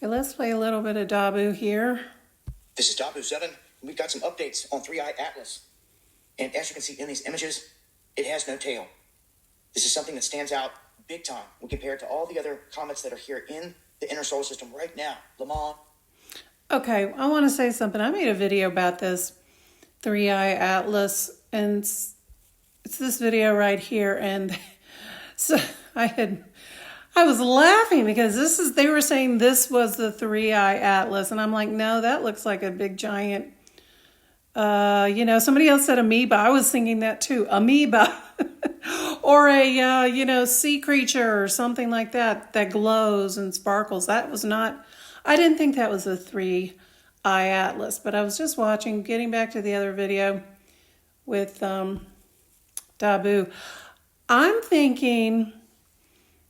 Okay, let's play a little bit of Dabu here. This is Dabu 7, and we've got some updates on 3i Atlas. And as you can see in these images, it has no tail. This is something that stands out big time when compared to all the other comets that are here in the inner solar system right now. Le Mans. Okay, I want to say something. I made a video about this 3i Atlas, and it's this video right here. And so I was laughing because they were saying this was the 3i Atlas, and I'm like, no, that looks like a big giant. Somebody else said amoeba. I was thinking that too, amoeba, or a sea creature or something like that glows and sparkles. That was not. I didn't think that was a 3i Atlas, but I was just watching. Getting back to the other video with Dabu, I'm thinking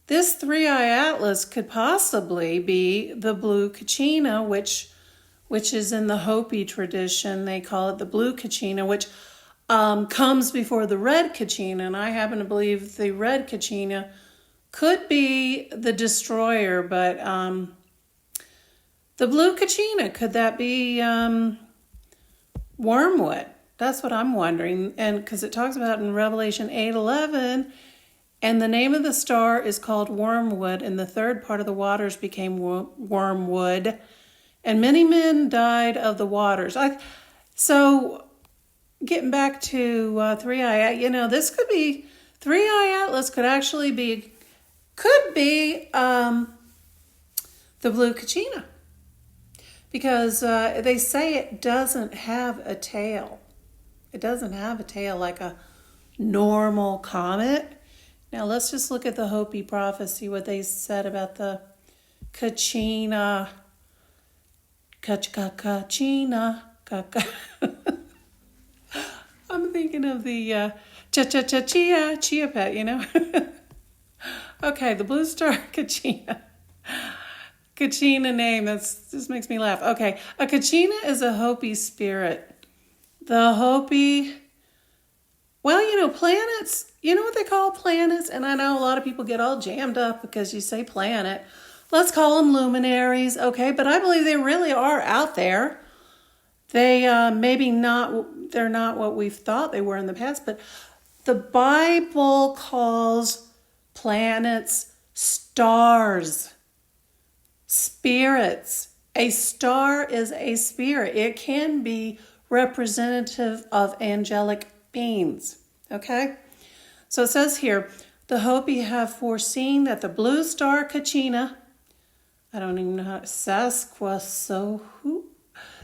this 3i Atlas could possibly be the blue Kachina, which is in the Hopi tradition. They call it the blue Kachina, which comes before the red Kachina. And I happen to believe the red Kachina could be the destroyer, but the blue Kachina, could that be wormwood? That's what I'm wondering. And because it talks about in Revelation 8:11, and the name of the star is called wormwood, and the third part of the waters became wormwood, and many men died of the waters. So getting back to 3i, this could be 3i Atlas could be the blue Kachina, because they say it doesn't have a tail. It doesn't have a tail like a normal comet. Now let's just look at the Hopi prophecy, what they said about the Kachina. Kachina. I'm thinking of the chia pet, Okay, the blue star Kachina. Kachina name, just makes me laugh. Okay, a Kachina is a Hopi spirit. The Hopi, planets, you know what they call planets? And I know a lot of people get all jammed up because you say planet. Let's call them luminaries, okay? But I believe they really are out there. They they're not what we've thought they were in the past, but the Bible calls planets stars, spirits. A star is a spirit. It can be representative of angelic beings, okay? So it says here, the Hopi have foreseen that the blue star Kachina, I don't even know how, Sasquatch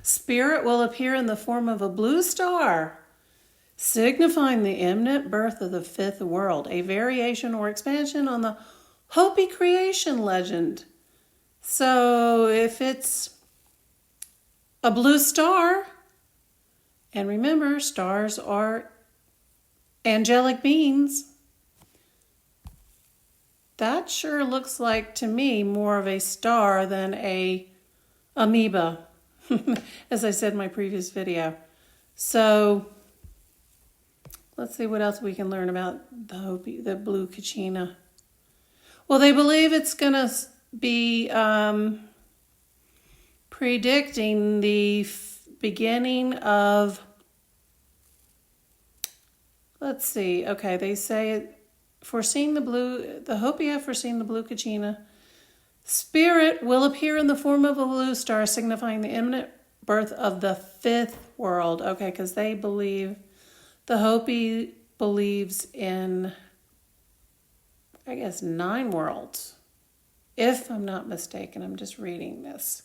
spirit will appear in the form of a blue star, signifying the imminent birth of the fifth world, a variation or expansion on the Hopi creation legend. So if it's a blue star, and remember, stars are angelic beings, that sure looks like to me more of a star than a amoeba, as I said in my previous video. So let's see what else we can learn about the blue Kachina. Well, they believe it's going to be predicting the beginning of, let's see, okay, they say the Hopi have foreseen the blue Kachina. Spirit will appear in the form of a blue star, signifying the imminent birth of the fifth world. Okay, because the Hopi believes in, I guess, 9 worlds. If I'm not mistaken, I'm just reading this.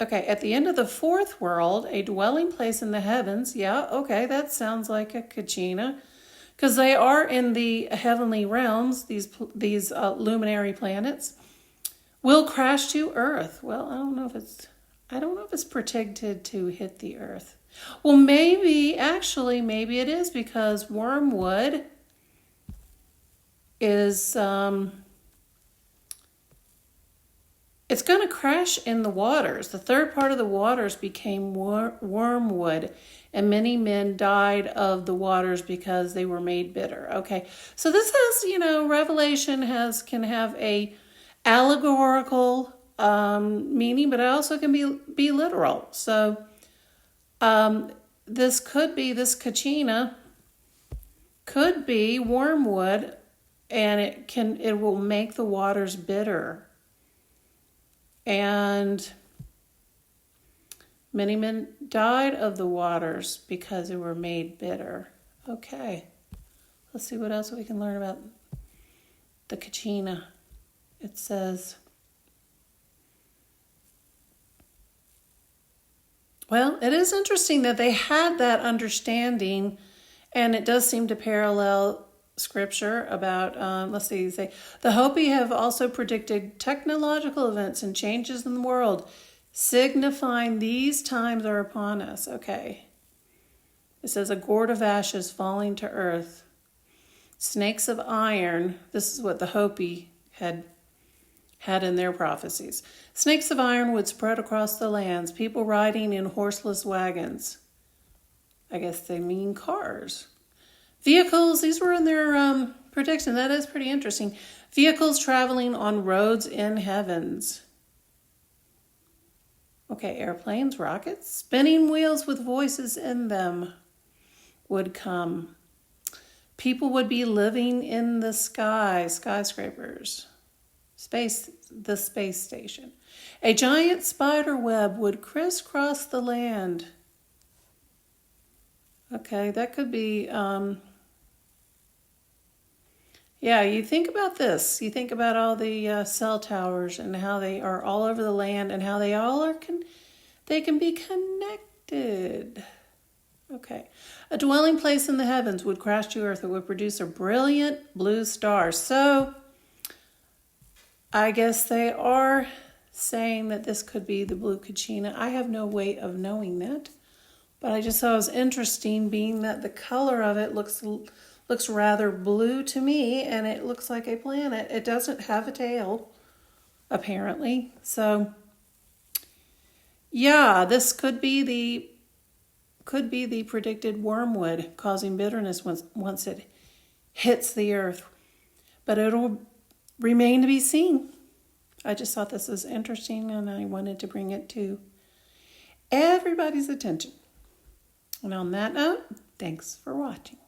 Okay, at the end of the fourth world, a dwelling place in the heavens. Yeah, okay, that sounds like a Kachina, because they are in the heavenly realms, these luminary planets, will crash to Earth. Well, I don't know if it's predicted to hit the Earth. Well, maybe it is, because wormwood is it's going to crash in the waters. The third part of the waters became wormwood, and many men died of the waters because they were made bitter. Okay, so this has, Revelation can have a allegorical meaning, but it also can be literal. So this Kachina could be wormwood, and it will make the waters bitter. And many men died of the waters because they were made bitter. Okay, let's see what else we can learn about the Kachina. It says, well, it is interesting that they had that understanding, and it does seem to parallel scripture about, let's see, say, the Hopi have also predicted technological events and changes in the world, signifying these times are upon us. Okay. It says a gourd of ashes falling to earth. Snakes of iron. This is what the Hopi had in their prophecies. Snakes of iron would spread across the lands, people riding in horseless wagons. I guess they mean cars. Vehicles, these were in their prediction. That is pretty interesting. Vehicles traveling on roads in heavens. Okay, airplanes, rockets, spinning wheels with voices in them would come. People would be living in the sky, skyscrapers, the space station. A giant spider web would crisscross the land. Okay, that could be, yeah, you think about this. You think about all the cell towers and how they are all over the land and how they all are, they can be connected. Okay. A dwelling place in the heavens would crash to earth. It would produce a brilliant blue star. So I guess they are saying that this could be the blue Kachina. I have no way of knowing that, but I just thought it was interesting, being that the color of it looks rather blue to me, and it looks like a planet. It doesn't have a tail, apparently. So yeah, this could be the predicted wormwood, causing bitterness once it hits the earth. But it'll remain to be seen. I just thought this was interesting, and I wanted to bring it to everybody's attention. And on that note, thanks for watching.